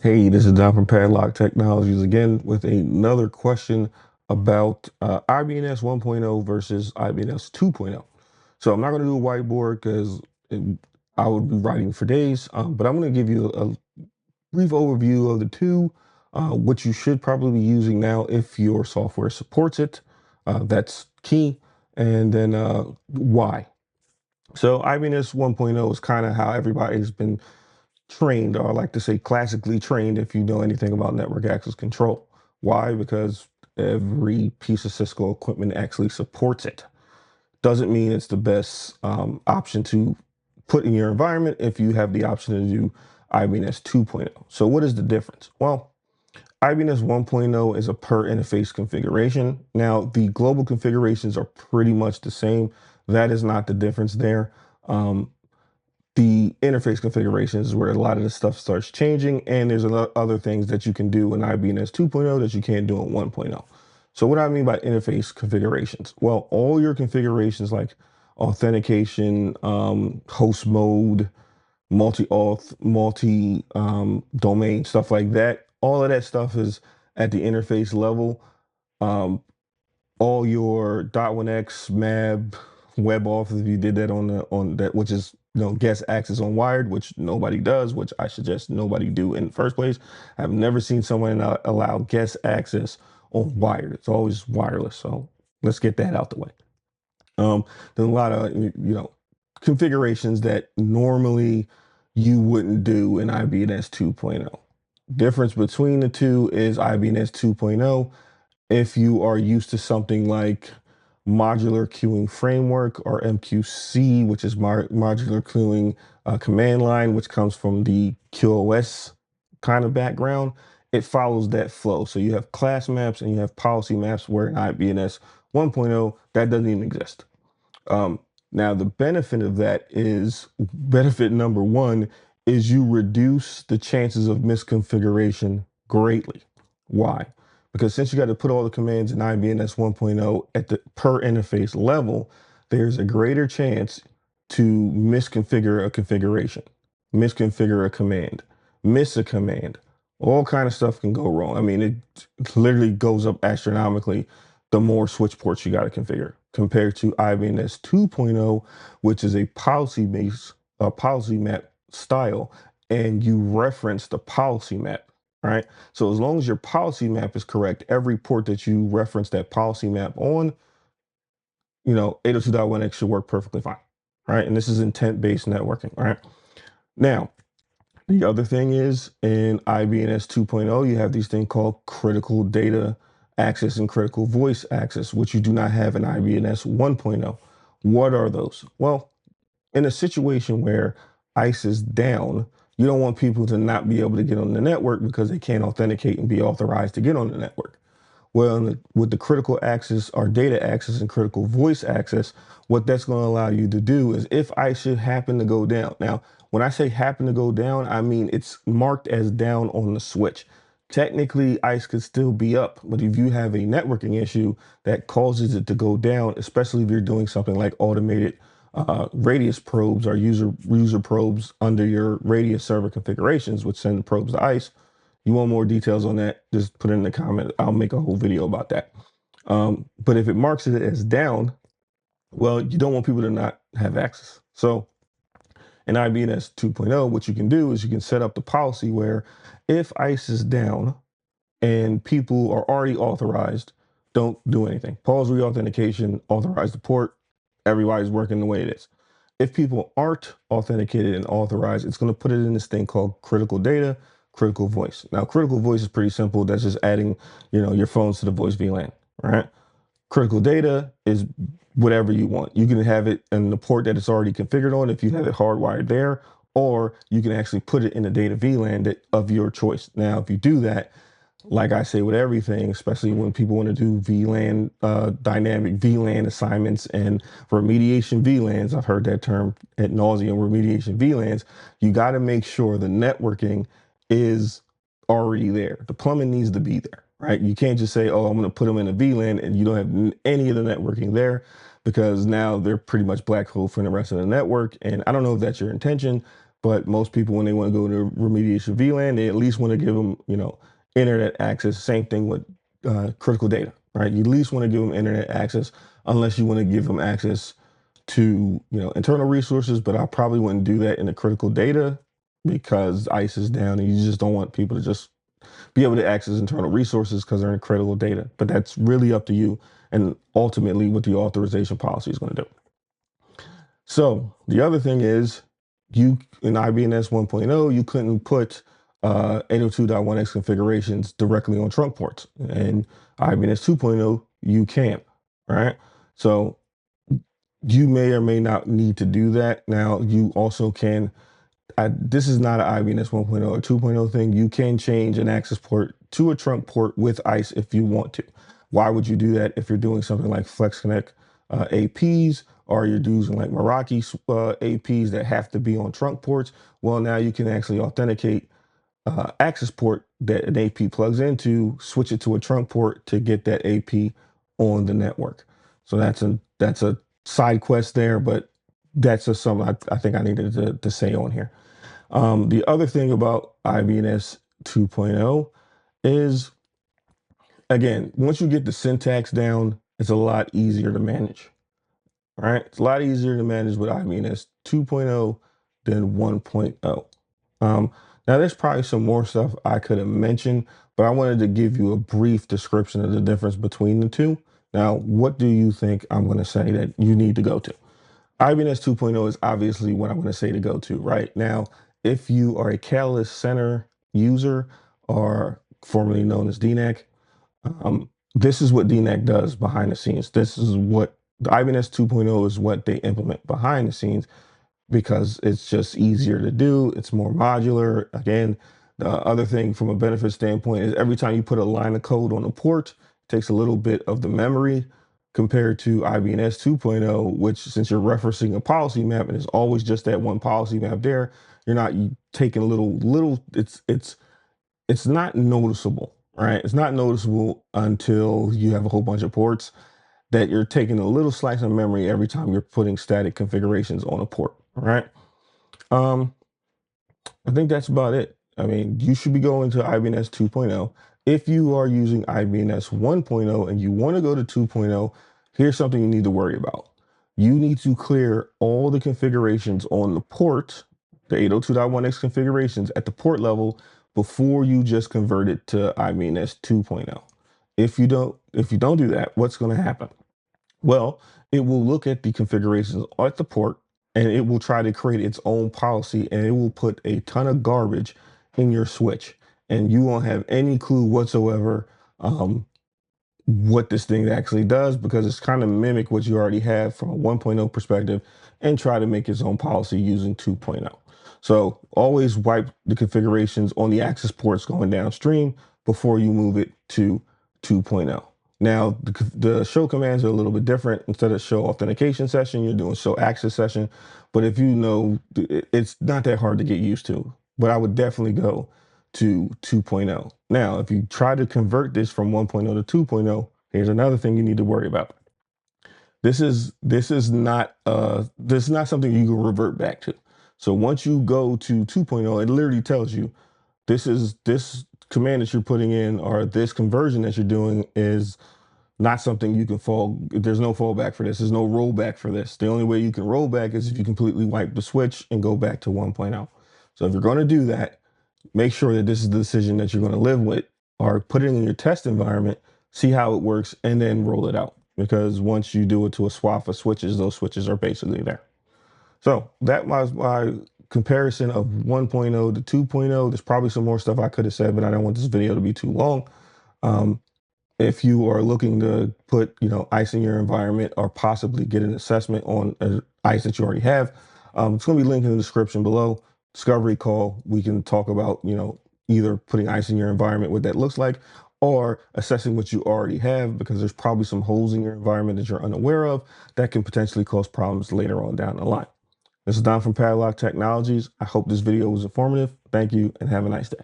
Hey, this is Don from Padlock Technologies again with another question about IBNS 1.0 versus IBNS 2.0. So I'm not going to do a whiteboard because I would be writing for days, but I'm going to give you a brief overview of the two, what you should probably be using now if your software supports it. That's key. And then why. So IBNS 1.0 is kind of how everybody's been trained, or I like to say classically trained, if you know anything about network access control. Why? Because every piece of Cisco equipment actually supports it. Doesn't mean it's the best option to put in your environment if you have the option to do IBNS 2.0. So what is the difference? Well, IBNS 1.0 is a per interface configuration. Now, the global configurations are pretty much the same. That is not the difference there. The interface configurations is where a lot of the stuff starts changing, and there's other things that you can do in IBNS 2.0 that you can't do in 1.0. So what I mean by interface configurations? Well, all your configurations like authentication, host mode, multi-auth, multi-domain, stuff like that, all of that stuff is at the interface level. Um, all your .1x, MAB, WebAuthn, if you did that on that, which is guest access on wired, which nobody does, which I suggest nobody do in the first place. I've never seen someone allow guest access on wired. It's always wireless. So let's get that out the way. There's a lot of configurations that normally you wouldn't do in IBNS 2.0. Difference between the two is IBNS 2.0. If you are used to something like modular queuing framework, or MQC, which is modular queuing command line, which comes from the QoS kind of background, it follows that flow. So you have class maps and you have policy maps, where in IBNS 1.0, that doesn't even exist. Um, Now, the benefit of that is, benefit number one is you reduce the chances of misconfiguration greatly. Why? Because since you got to put all the commands in IBNS 1.0 at the per interface level, there's a greater chance to misconfigure a configuration, misconfigure a command, miss a command. All kind of stuff can go wrong. I mean, it literally goes up astronomically the more switch ports you got to configure, compared to IBNS 2.0, which is a policy-based policy map style, and you reference the policy map, right? So as long as your policy map is correct, every port that you reference that policy map on, 802.1x should work perfectly fine, right? And this is intent-based networking, right? Now, the other thing is, in IBNS 2.0, you have these things called critical data access and critical voice access, which you do not have in IBNS 1.0. What are those? Well, in a situation where ICE is down, you don't want people to not be able to get on the network because they can't authenticate and be authorized to get on the network. Well, with the critical access or data access and critical voice access, what that's going to allow you to do is, if ICE should happen to go down. Now, when I say happen to go down, I mean it's marked as down on the switch. Technically, ICE could still be up, but if you have a networking issue that causes it to go down, especially if you're doing something like automated radius probes or user probes under your radius server configurations, which send probes to ICE. You want more details on that, just put it in the comment. I'll make a whole video about that. But if it marks it as down, well, you don't want people to not have access. So in IBNS 2.0, what you can do is you can set up the policy where, if ICE is down and people are already authorized, don't do anything. Pause reauthentication, authorize the port. Everybody's working the way it is. If people aren't authenticated and authorized, it's going to put it in this thing called critical data, critical voice. Now, critical voice is pretty simple. That's just adding, your phones to the voice VLAN, right? Critical data is whatever you want. You can have it in the port that it's already configured on if you have it hardwired there, or you can actually put it in a data VLAN of your choice. Now, if you do that, like I say with everything, especially when people want to do VLAN, dynamic VLAN assignments and remediation VLANs, I've heard that term ad nauseum, remediation VLANs, you got to make sure the networking is already there. The plumbing needs to be there, right? You can't just say, oh, I'm going to put them in a VLAN and you don't have any of the networking there, because now they're pretty much black hole for the rest of the network. And I don't know if that's your intention, but most people, when they want to go to remediation VLAN, they at least want to give them, internet access. Same thing with critical data, right? You at least want to give them internet access, unless you want to give them access to, internal resources. But I probably wouldn't do that in the critical data because ICE is down, and you just don't want people to just be able to access internal resources because they're in critical data. But that's really up to you, and ultimately what the authorization policy is going to do. So the other thing is, you in IBNS 1.0, you couldn't put 802.1x configurations directly on trunk ports. And IBNS 2.0, you can, right? So you may or may not need to do that. Now, you also can, this is not an IBNS 1.0 or 2.0 thing. You can change an access port to a trunk port with ICE if you want to. Why would you do that if you're doing something like FlexConnect APs, or you're using like Meraki APs that have to be on trunk ports? Well, now you can actually authenticate access port that an AP plugs into, switch it to a trunk port to get that AP on the network. So that's a side quest there, but that's just something I think I needed to say on here. The other thing about IBNS 2.0 is, again, once you get the syntax down, it's a lot easier to manage. Right? It's a lot easier to manage with IBNS 2.0 than 1.0. Now, there's probably some more stuff I could have mentioned, but I wanted to give you a brief description of the difference between the two. Now, what do you think I'm going to say that you need to go to? IBNS 2.0 is obviously what I'm going to say to go to. Right now, if you are a Catalyst Center user, or formerly known as DNAC, this is what DNAC does behind the scenes. This is what the IBNS 2.0 is, what they implement behind the scenes, because it's just easier to do. It's more modular. Again, the other thing from a benefit standpoint is every time you put a line of code on a port, it takes a little bit of the memory, compared to IBNS 2.0, which, since you're referencing a policy map and it's always just that one policy map there, you're not taking little, it's not noticeable, right? It's not noticeable until you have a whole bunch of ports, that you're taking a little slice of memory every time you're putting static configurations on a port, right? Um, I think that's about it. I mean, you should be going to IBNS 2.0. If you are using IBNS 1.0 and you want to go to 2.0, here's something you need to worry about. You need to clear all the configurations on the port, the 802.1x configurations at the port level, before you just convert it to IBNS 2.0. If you don't do that, what's going to happen? Well, it will look at the configurations at the port, and it will try to create its own policy, and it will put a ton of garbage in your switch, and you won't have any clue whatsoever what this thing actually does, because it's kind of mimic what you already have from a 1.0 perspective and try to make its own policy using 2.0. So always wipe the configurations on the access ports going downstream before you move it to 2.0. Now, the show commands are a little bit different. Instead of show authentication session, you're doing show access session. But if you know, it's not that hard to get used to. But I would definitely go to 2.0. Now, if you try to convert this from 1.0 to 2.0, here's another thing you need to worry about. This is not something you can revert back to. So once you go to 2.0, it literally tells you this command that you're putting in, or this conversion that you're doing, is not something you can there's no fallback for this. There's no rollback for this. The only way you can roll back is if you completely wipe the switch and go back to 1.0. So if you're going to do that, make sure that this is the decision that you're going to live with, or put it in your test environment, see how it works, and then roll it out. Because once you do it to a swath of switches, those switches are basically there. So that was my comparison of 1.0 to 2.0. There's probably some more stuff I could have said, but I don't want this video to be too long. If you are looking to put, ICE in your environment, or possibly get an assessment on ICE that you already have, it's going to be linked in the description below. Discovery call. We can talk about, either putting ICE in your environment, what that looks like, or assessing what you already have, because there's probably some holes in your environment that you're unaware of that can potentially cause problems later on down the line. This is Don from Padlock Technologies. I hope this video was informative. Thank you, and have a nice day.